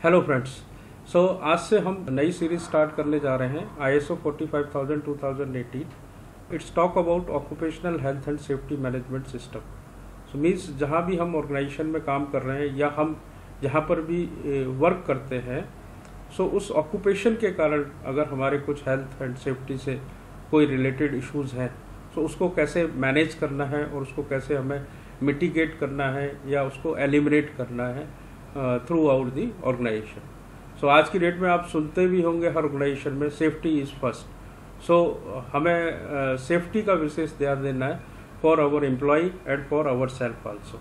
Hello friends. आज से हम नई सीरीज स्टार्ट करने जा रहे हैं ISO 45000 2018। It's talk about occupational health and safety management system. So means जहाँ भी हम ऑर्गेनाइजेशन में काम कर रहे हैं या हम जहाँ पर भी वर्क करते हैं, सो उस ऑक्यूपेशन के कारण अगर हमारे कुछ हेल्थ एंड सेफ्टी से कोई रिलेटेड इश्यूज़ हैं, सो उसको कैसे मैनेज करना है और उसको कैसे हमें मिटिगेट करना है या उसको एलिमिनेट करना है throughout the organisation. So आज की डेट में आप सुनते भी होंगे हर ऑर्गेनाइजेशन में सेफ्टी इज़ फर्स्ट। सो हमें सेफ्टी का विशेष ध्यान देना है for our employ and for our self also.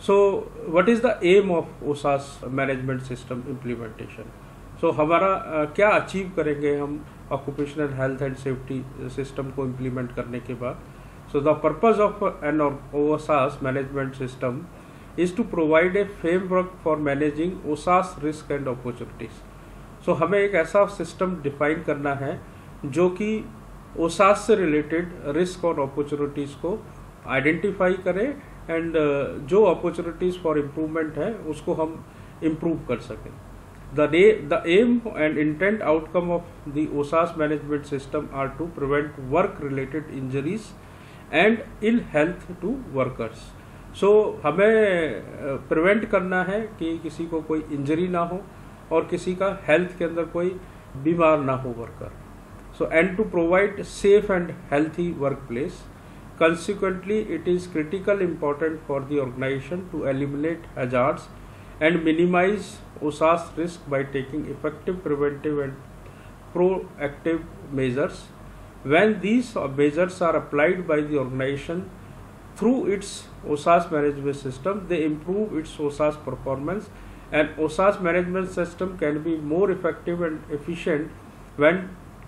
So what is the aim of OSAS management system implementation? So हमारा क्या अचीव करेंगे हम occupational health and safety system को इम्प्लीमेंट करने के बाद? So the purpose of N ओसास management system is to provide a framework for managing OSAS risk and opportunities. So हमें एक ऐसा सिस्टम डिफाइन करना है जो कि OSAS से रिलेटेड रिस्क और अपॉर्चुनिटीज़ को आइडेंटिफाई करे एंड जो अपॉर्चुनिटीज़ फॉर इम्प्रूवमेंट है उसको हम इम्प्रूव कर सकें। The aim and intent outcome of the OSAS management system are to prevent work related injuries and ill health to workers. सो हमें प्रिवेंट करना है कि किसी को कोई इंजरी ना हो और किसी का हेल्थ के अंदर कोई बीमार ना हो worker. So and to provide safe and healthy work place. Consequently it is critical important for the organisation to eliminate hazards and minimise OSAS risk by taking effective preventive and proactive measures. When these measures are applied by the organisation through its OSAS management system, they improve its OSAS performance, and OSAS management system can be more effective and efficient when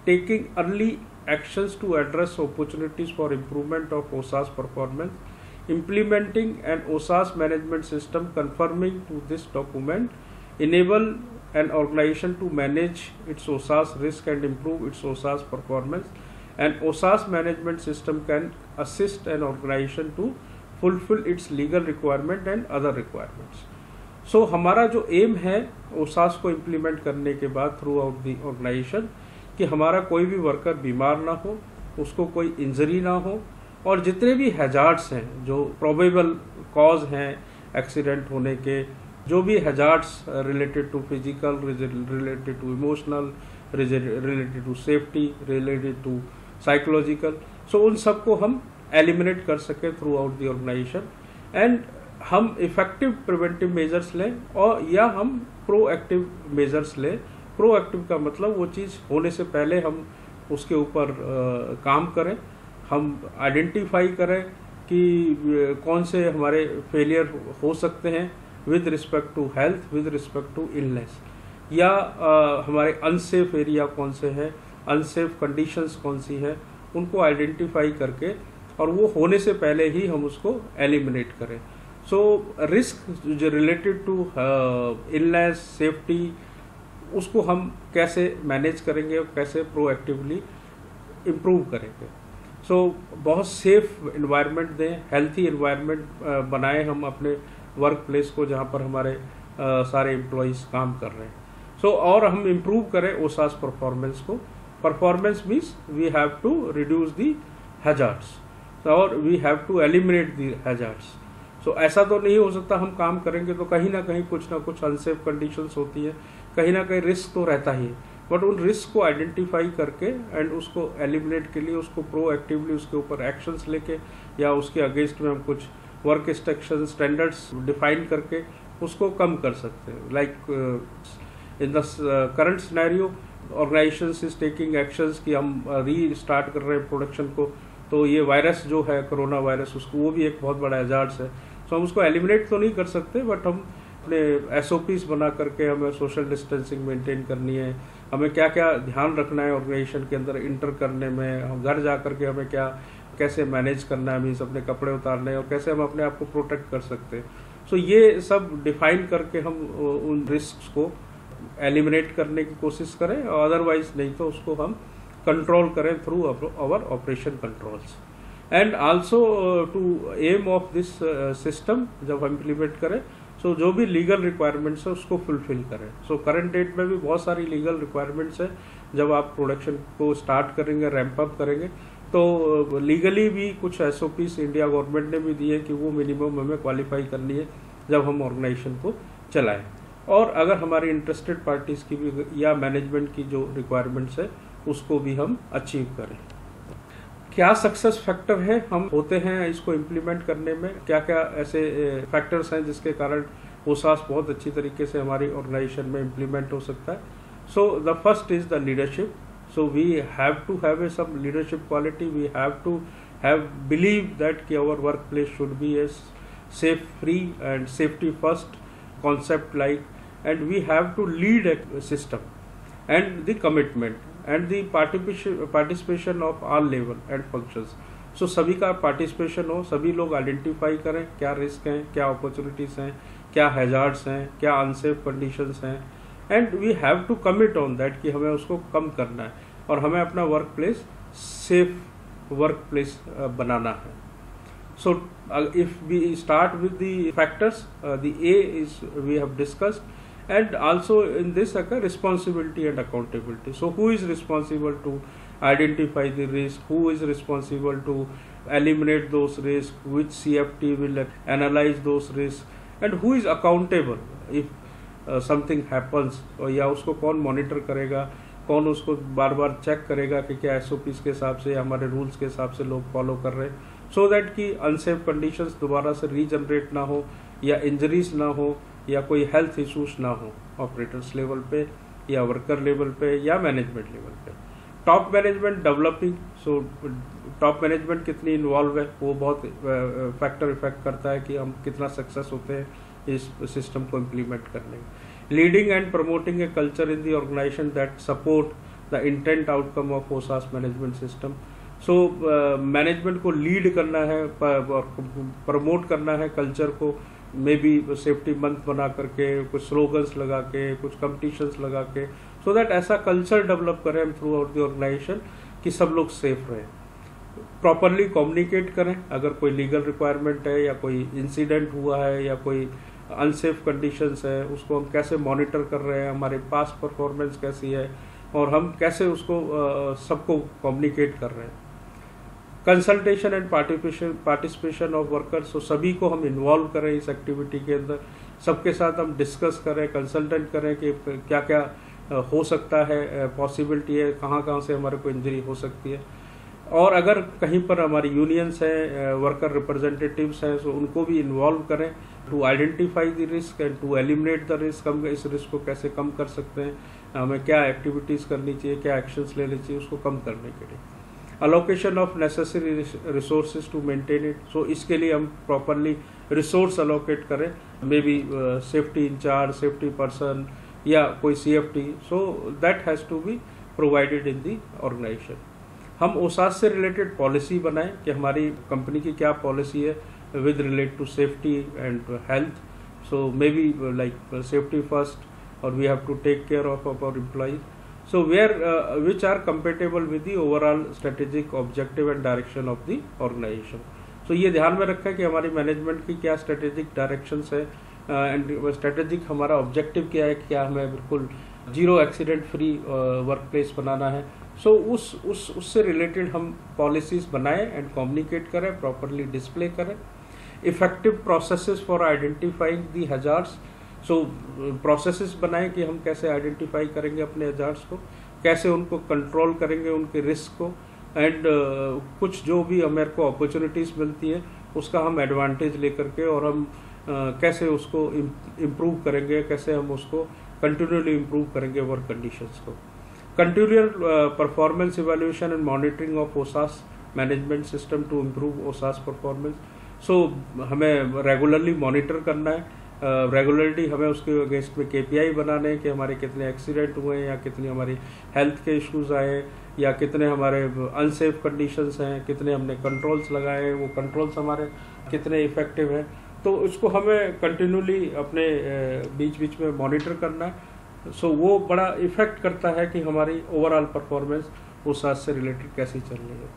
taking early actions to address opportunities for improvement of OSAS performance. Implementing an OSAS management system conforming to this document enable an organization to manage its OSAS risk and improve its OSAS performance. And OSAS management system can assist an organization to fulfill its legal requirement and other requirements. So हमारा जो M है OSAS को implement करने के बाद through out the organisation कि हमारा कोई भी वर्कर बीमार ना हो, उसको कोई इंजरी ना हो, और जितने भी हैजार्ड्स हैं जो प्रोबेबल कॉज हैं एक्सीडेंट होने के, जो भी hazards related to physical, related to emotional, related to safety, related to psychological, so उन सबको हम एलिमिनेट कर सकें throughout the organisation and हम इफेक्टिव प्रिवेंटिव मेजर्स लें और या हम प्रोएक्टिव मेजर्स लें। प्रोएक्टिव का मतलब वो चीज़ होने से पहले हम उसके ऊपर काम करें, हम आइडेंटिफाई करें कि कौन से हमारे फेलियर हो सकते हैं with respect to health, with respect to illness, या हमारे अनसेफ एरिया कौन से हैं, अनसेफ कंडीशंस कौन सी हैं, उनको आइडेंटिफाई करके और वो होने से पहले ही हम उसको एलिमिनेट करें। सो रिस्क जो रिलेटेड टू इलनेस, सेफ्टी, उसको हम कैसे मैनेज करेंगे और कैसे प्रोएक्टिवली इम्प्रूव करेंगे। सो बहुत सेफ इन्वायरमेंट दें, हेल्थी इन्वायरमेंट बनाएं हम अपने वर्क प्लेस को जहाँ पर हमारे सारे एम्प्लॉयज़ काम कर रहे हैं। सो और हम इम्प्रूव करें OSAS परफॉर्मेंस को। Performance means we have to reduce the hazards और we have to eliminate the hazards. So ऐसा तो नहीं हो सकता हम काम करेंगे तो कहीं ना कहीं कुछ ना कुछ अनसेफ कंडीशंस होती है, कहीं ना कहीं रिस्क तो रहता ही है, बट उन रिस्क को आइडेंटिफाई करके एंड उसको एलिमिनेट के लिए उसको प्रोएक्टिवली उसके ऊपर एक्शंस लेके या उसके अगेंस्ट में हम कुछ वर्क इंस्ट्रक्शन स्टैंडर्ड्स डिफाइन करके उसको कम कर सकते हैं। Like in the current scenario organisation is taking actions कि हम रीस्टार्ट कर रहे हैं प्रोडक्शन को, तो ये वायरस जो है कोरोना वायरस, उसको वो भी एक बहुत बड़ा हैजार्ड्स है। सो हम उसको एलिमिनेट तो नहीं कर सकते, बट हम अपने SOPs बना करके हमें सोशल डिस्टेंसिंग मेंटेन करनी है, हमें क्या क्या ध्यान रखना है ऑर्गेनाइजेशन के अंदर इंटर करने में, हम घर जा करके हमें क्या कैसे मैनेज करना है, मीन्स अपने कपड़े उतारने हैं और कैसे हम अपने आप को प्रोटेक्ट कर सकते हैं। सो ये सब डिफाइन करके हम उन रिस्क को एलिमिनेट करने की कोशिश करें, और अदरवाइज नहीं तो उसको हम कंट्रोल करें through our operation controls. And also to aim of this system जब हम इम्प्लीमेंट करें, सो जो भी लीगल रिक्वायरमेंट्स है उसको फुलफिल करें। सो करंट डेट में भी बहुत सारी लीगल रिक्वायरमेंट्स है। जब आप प्रोडक्शन को स्टार्ट करेंगे, रैंप अप करेंगे, तो लीगली भी कुछ SOPs इंडिया गवर्नमेंट ने भी दिए कि वो मिनिमम हमें क्वालिफाई करनी है जब हम ऑर्गेनाइजेशन को चलाएं। और अगर हमारी इंटरेस्टेड पार्टीज की भी या मैनेजमेंट की जो रिक्वायरमेंट्स है उसको भी हम अचीव करें। क्या सक्सेस फैक्टर है हम होते हैं इसको इम्प्लीमेंट करने में, क्या क्या ऐसे फैक्टर्स हैं जिसके कारण OSAS बहुत अच्छी तरीके से हमारी ऑर्गेनाइजेशन में इम्प्लीमेंट हो सकता है। So the first is the leadership. So we have to have some leadership quality. We have to have believe that कि our workplace should be a safe, free and safety first concept like, and we have to lead a system and the commitment and the participation of all level and functions. So सभी का participation हो, सभी लोग identify करें क्या risk हैं, क्या opportunities हैं, क्या hazards हैं, क्या unsafe conditions हैं, and we have to commit on that कि हमें उसको कम करना है और हमें अपना work place safe work place बनाना है। So if we start with the factors, the a is we have discussed, and also in this occur responsibility and accountability. So who is responsible to identify the risk, who is responsible to eliminate those risks, which CFT will analyze those risks, and who is accountable if something happens, या उसको कौन monitor करेगा, कौन उसको बार बार check करेगा कि क्या SOPs के हिसाब से हमारे रूल्स के हिसाब से लोग फॉलो कर रहे हैं, सो दैट कि अनसेफ कंडीशंस दोबारा से रीजनरेट ना हो, या इंजरीज ना हो, या कोई हेल्थ इशूज ना हो ऑपरेटर्स लेवल पे या वर्कर लेवल पे या मैनेजमेंट लेवल पे। Top management developing, so top management कितनी इन्वॉल्व है वो बहुत फैक्टर इफेक्ट करता है कि हम कितना सक्सेस होते हैं इस सिस्टम को इम्प्लीमेंट करने में। Leading and promoting a culture in the organisation that support the intent outcome of OSAS management system. So management को लीड करना है और प्रमोट करना है कल्चर को, मे बी सेफ्टी मंथ बना करके, कुछ स्लोगन्स लगा के, कुछ कंपटीशंस लगा के, सो दैट ऐसा कल्चर डेवलप करें हम थ्रू आउट द ऑर्गेनाइजेशन कि सब लोग सेफ रहें। प्रॉपरली कम्युनिकेट करें, अगर कोई लीगल रिक्वायरमेंट है या कोई इंसिडेंट हुआ है या कोई अनसेफ कंडीशंस है, उसको हम कैसे मॉनिटर कर रहे हैं, हमारे पास परफॉर्मेंस कैसी है और हम कैसे उसको सबको कम्युनिकेट कर रहे हैं। Consultation and participation of workers, तो सभी को हम इन्वॉल्व करें इस एक्टिविटी के अंदर, सबके साथ हम डिस्कस करें, कंसल्टेंट करें कि क्या क्या हो सकता है, पॉसिबिलिटी है, कहाँ कहाँ से हमारे को इंजरी हो सकती है। और अगर कहीं पर हमारी यूनियंस हैं, वर्कर रिप्रेजेंटेटिव्स हैं, तो उनको भी इन्वॉल्व करें to identify the risk and to eliminate the risk. हम इस रिस्क को कैसे कम कर सकते हैं, हमें क्या एक्टिविटीज़ करनी चाहिए, क्या एक्शंस लेने चाहिए उसको कम करने के लिए। Allocation of necessary resources to maintain it, so इसके लिए हम प्रॉपरली रिसोर्स अलोकेट करें, may be safety incharge, safety person या कोई CFT, so that has to be provided in the organisation. हम OSAS से रिलेटेड पॉलिसी बनाएं कि हमारी कंपनी की क्या पॉलिसी है with relate to safety and health. So may be like safety first और we have to take care of our employees, so where which are compatible with the overall strategic objective and direction of the organisation. सो ये ध्यान में रखें कि हमारी management की क्या स्ट्रेटेजिक डायरेक्शंस है एंड स्ट्रेटेजिक हमारा ऑब्जेक्टिव क्या है, क्या हमें बिल्कुल zero accident free work place बनाना है। सो उससे रिलेटेड हम पॉलिसीज बनाएं एंड कम्युनिकेट करें, प्रॉपरली डिस्प्ले करें। Effective processes for identifying the hazards, so processes बनाएं कि हम कैसे आइडेंटिफाई करेंगे अपने हजार्ड्स को, कैसे उनको कंट्रोल करेंगे उनके रिस्क को, एंड कुछ जो भी हमारे को अपॉर्चुनिटीज़ मिलती है उसका हम एडवांटेज लेकर के और हम कैसे उसको इम्प्रूव करेंगे, कैसे हम उसको कंटिन्यूली इम्प्रूव करेंगे वर्क कंडीशंस को। Continual performance evaluation and monitoring of OSAS management system to improve OSAS performance. सो हमें रेगुलरली मॉनिटर करना है, रेगुलरली हमें उसके अगेंस्ट में KPI बनाने हैं कि हमारे कितने एक्सीडेंट हुए हैं या कितनी हमारी हेल्थ के इश्यूज आए हैं या कितने हमारे अनसेफ कंडीशंस हैं, कितने हमने कंट्रोल्स लगाए हैं, वो कंट्रोल्स हमारे कितने इफेक्टिव हैं। तो इसको हमें कंटिन्यूली अपने बीच बीच में मॉनिटर करना है। सो वो बड़ा इफेक्ट करता है कि हमारी ओवरऑल परफॉर्मेंस OSAS से रिलेटेड कैसी चल रही है।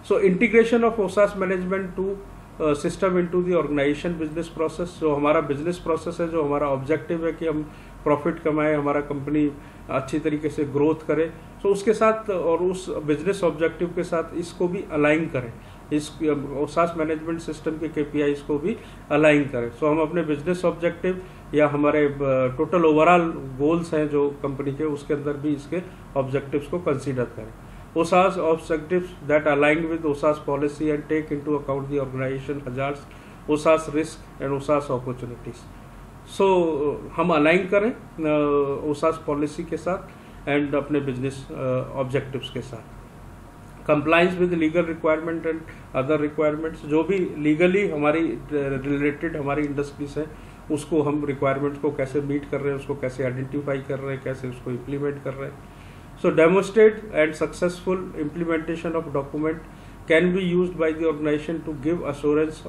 So integration of OSAS management to system into the organisation business process. जो हमारा बिजनेस प्रोसेस है, जो हमारा ऑब्जेक्टिव है कि हम प्रॉफिट कमाएं, हमारा कंपनी अच्छी तरीके से ग्रोथ करे, तो उसके साथ और उस बिजनेस ऑब्जेक्टिव के साथ इसको भी अलाइन करें, इस OSAS मैनेजमेंट सिस्टम के KPIs को भी अलाइन करें। सो हम अपने बिजनेस ऑब्जेक्टिव या हमारे टोटल ओवरऑल गोल्स हैं जो कंपनी के, उसके अंदर भी इसके ऑब्जेक्टिव्स को कंसीडर करें। OSAS objectives that align with OSAS policy and take into account the organization hazards, OSAS risk and OSAS opportunities। सो हम अलाइन करें OSAS पॉलिसी के साथ एंड अपने बिजनेस ऑब्जेक्टिव्स के साथ। Compliance with legal requirement and other requirements, जो भी legally हमारी रिलेटेड हमारी इंडस्ट्रीज है, उसको हम रिक्वायरमेंट्स को कैसे मीट कर रहे हैं, उसको कैसे आइडेंटिफाई कर रहे हैं, कैसे उसको इम्प्लीमेंट कर रहे हैं। So demonstrate and successful implementation of document can be used by the organization to give assurance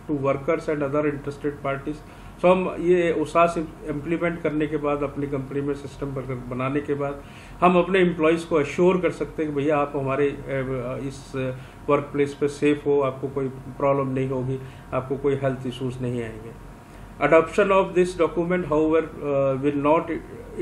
to workers and other interested parties। So हम ये OSAS इम्प्लीमेंट करने के बाद, अपनी कंपनी में सिस्टम बनाने के बाद, हम अपने एम्प्लॉयज़ को अश्योर कर सकते हैं कि भैया आप हमारे इस वर्क प्लेस पे सेफ हो, आपको कोई प्रॉब्लम नहीं होगी, आपको कोई हेल्थ इश्यूज नहीं आएंगे। Adoption of this document, however, will not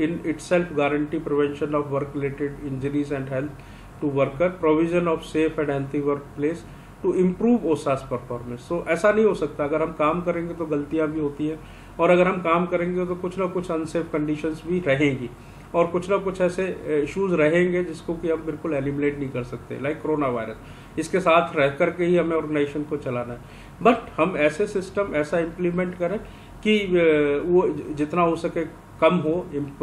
in itself guarantee prevention of work-related injuries and health to worker, provision of safe and healthy workplace to improve OSAS performance। So ऐसा नहीं हो सकता, अगर हम काम करेंगे तो गलतियां भी होती हैं, और अगर हम काम करेंगे तो कुछ ना कुछ अनसेफ कंडीशंस भी रहेंगी, और कुछ ना कुछ ऐसे इश्यूज रहेंगे जिसको कि हम बिल्कुल एलिमिनेट नहीं कर सकते, लाइक कोरोना वायरस। इसके साथ रह करके ही हमें ऑर्गेनाइजेशन को चलाना है, बट हम ऐसे सिस्टम ऐसा इम्प्लीमेंट करें कि वो जितना हो सके कम हो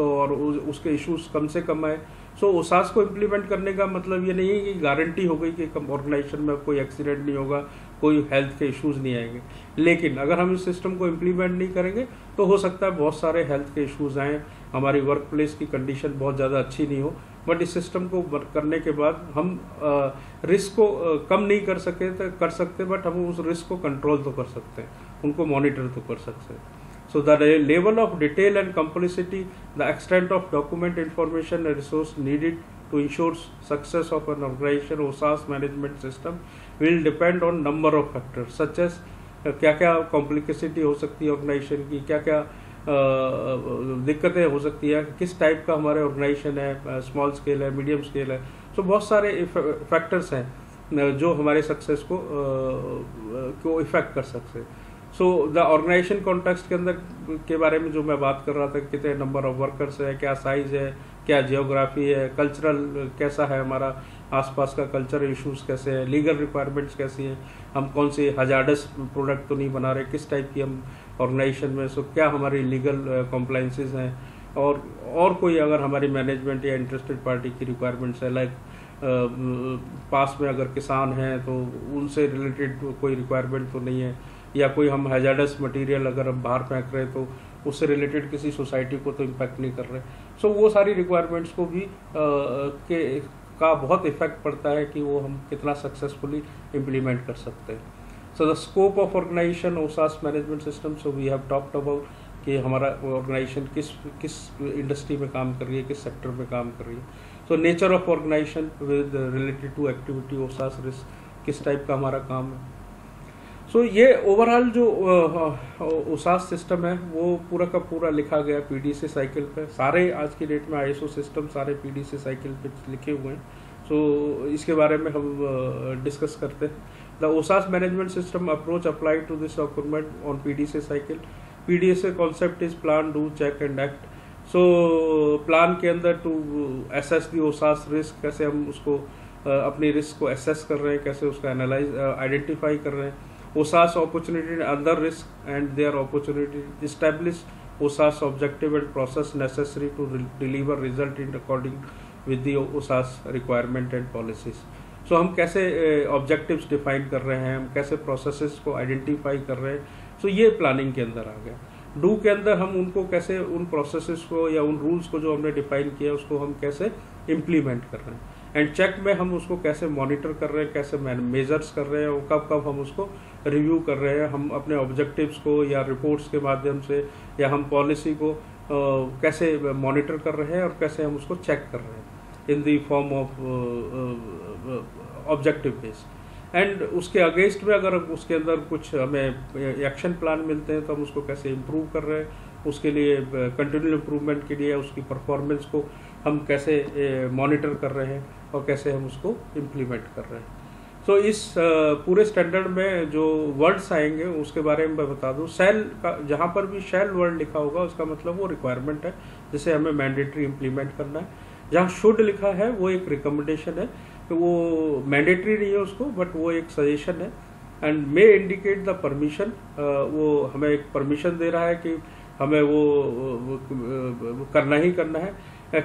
और उसके इश्यूज कम से कम आए। सो OSAS को इम्प्लीमेंट करने का मतलब ये नहीं है कि गारंटी हो गई कि ऑर्गेनाइजेशन में कोई एक्सीडेंट नहीं होगा, कोई हेल्थ के इश्यूज नहीं आएंगे, लेकिन अगर हम इस सिस्टम को इम्प्लीमेंट नहीं करेंगे तो हो सकता है बहुत सारे हेल्थ के इश्यूज आएँ, हमारी वर्क प्लेस की कंडीशन बहुत ज़्यादा अच्छी नहीं हो। बट इस सिस्टम को करने के बाद हम रिस्क को कम नहीं कर सकते, बट हम उस रिस्क को कंट्रोल तो कर सकते हैं, उनको मॉनिटर तो कर सकते हैं। So the level of detail and complexity, the extent of document information and resource needed to ensure success of an organization OSAS management system will depend on number of factors such as क्या क्या कॉम्प्लिकेसिटी हो सकती है organisation की, क्या क्या दिक्कतें हो सकती है, किस टाइप का हमारे ऑर्गेनाइजेशन है, स्मॉल स्केल है, मीडियम स्केल है। सो बहुत सारे फैक्टर्स हैं जो हमारे सक्सेस को इफेक्ट कर सकते हैं। सो द ऑर्गेनाइजेशन कॉन्टेक्स्ट के अंदर के बारे में जो मैं बात कर रहा था, कितने नंबर ऑफ वर्कर्स है, क्या साइज है, क्या जियोग्राफी है, कल्चरल कैसा है, हमारा आसपास का कल्चरल इश्यूज कैसे हैं, लीगल रिक्वायरमेंट्स कैसी हैं, हम कौन से हजार्डस प्रोडक्ट तो नहीं बना रहे, किस टाइप की हम ऑर्गेनाइजेशन में, सो क्या हमारी लीगल कॉम्प्लाइंसेस हैं, और कोई अगर हमारी मैनेजमेंट या इंटरेस्टेड पार्टी की रिक्वायरमेंट्स है, लाइक पास में अगर किसान हैं तो उनसे रिलेटेड कोई रिक्वायरमेंट तो नहीं है, या कोई हम हैजार्डस मटेरियल अगर हम बाहर फेंक रहे हैं तो उससे रिलेटेड किसी सोसाइटी को तो इम्पैक्ट नहीं कर रहे। सो वो सारी रिक्वायरमेंट्स को भी का बहुत इफेक्ट पड़ता है कि वो हम कितना सक्सेसफुली इम्प्लीमेंट कर सकते हैं। So the scope of organisation OSAS management system, so we have talked about कि हमारा ऑर्गेनाइजेशन किस इंडस्ट्री में काम कर रही है, किस सेक्टर में काम कर रही है। So nature of organisation with related to activity OSAS risk, किस टाइप का हमारा काम है। सो ये ओवरऑल जो OSAS सिस्टम है वो पूरा का पूरा लिखा गया PDCA साइकिल पे। सारे आज की डेट में ISO सिस्टम सारे PDCA साइकिल पे लिखे हुए हैं। सो इसके बारे में हम डिस्कस करते हैं। The OSAS management system approach applied to this document on PDCA cycle. PDCA concept is plan, do, check and act. So plan के अंदर to assess the OSAS risk, कैसे हम उसको अपनी रिस्क को एसेस कर रहे हैं, कैसे उसका एनालाइज आइडेंटिफाई कर रहे हैं। OSAS opportunity and other risk and their opportunity, establish OSAS objective and process necessary to deliver result in according with the OSAS requirement and policies। So हम कैसे objectives define कर रहे हैं, हम कैसे processes को identify कर रहे हैं, so ये planning के अंदर आ गया। डू के अंदर हम उनको कैसे उन प्रोसेसेस को या उन रूल्स को जो हमने डिफाइन किया उसको हम कैसे इम्प्लीमेंट कर रहे हैं। एंड चेक में हम उसको कैसे मॉनिटर कर रहे हैं, कैसे मेजर्स कर रहे हैं, और कब कब हम उसको रिव्यू कर रहे हैं, हम अपने ऑब्जेक्टिव्स को या रिपोर्ट्स के माध्यम से या हम पॉलिसी को कैसे मॉनिटर कर रहे हैं और कैसे हम उसको चेक कर रहे हैं in the form of objective base. And उसके अगेंस्ट में अगर उसके अंदर कुछ हमें एक्शन प्लान मिलते हैं तो हम उसको कैसे इम्प्रूव कर रहे हैं, उसके लिए कंटिन्यूअल इम्प्रूवमेंट के लिए उसकी परफॉर्मेंस को हम कैसे मॉनिटर कर रहे हैं और कैसे हम उसको इम्प्लीमेंट कर रहे हैं। तो इस पूरे स्टैंडर्ड में जो वर्ड्स आएंगे उसके बारे में मैं बता दूं। शैल का जहाँ पर भी शैल वर्ड लिखा होगा उसका मतलब वो रिक्वायरमेंट है जिसे हमें मैंडेटरी इम्प्लीमेंट करना है। जहाँ शुड लिखा है वो एक रिकमेंडेशन है, तो वो मैंडेटरी नहीं है उसको, बट वो एक सजेशन है। And may indicate the permission, वो हमें एक परमिशन दे रहा है कि हमें वो करना ही करना है।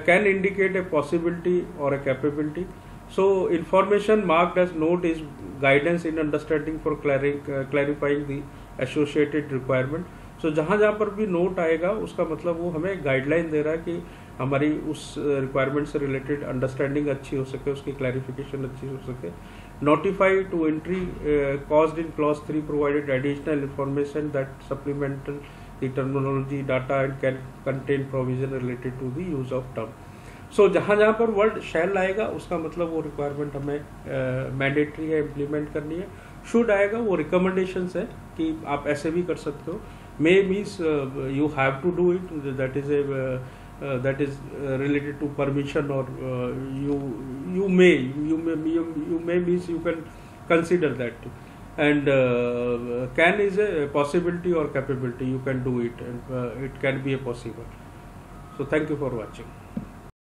कैन इंडिकेट ए पॉसिबिलिटी और ए capability. So information marked as note is guidance in understanding for clarifying the associated requirement. So जहाँ पर भी नोट आएगा उसका मतलब वो हमें गाइडलाइन दे रहा है कि हमारी उस रिक्वायरमेंट से रिलेटेड अंडरस्टैंडिंग अच्छी हो सके, उसकी क्लैरिफिकेशन अच्छी हो सके। Notify to entry caused in clause 3 provided additional information that supplemental the terminology data and can contain provision related to the use of term. सो जहाँ पर वर्ड शैल आएगा उसका मतलब वो रिक्वायरमेंट हमें मैंडेटरी है, इम्प्लीमेंट करनी है। शुड आएगा वो रिकमेंडेशंस है कि आप ऐसे भी कर सकते हो। May means you have to do it, that is related to permission, और you may means you can consider that. And can is a possibility or capability, you can do it, and it can be a possible. So thank you for watching.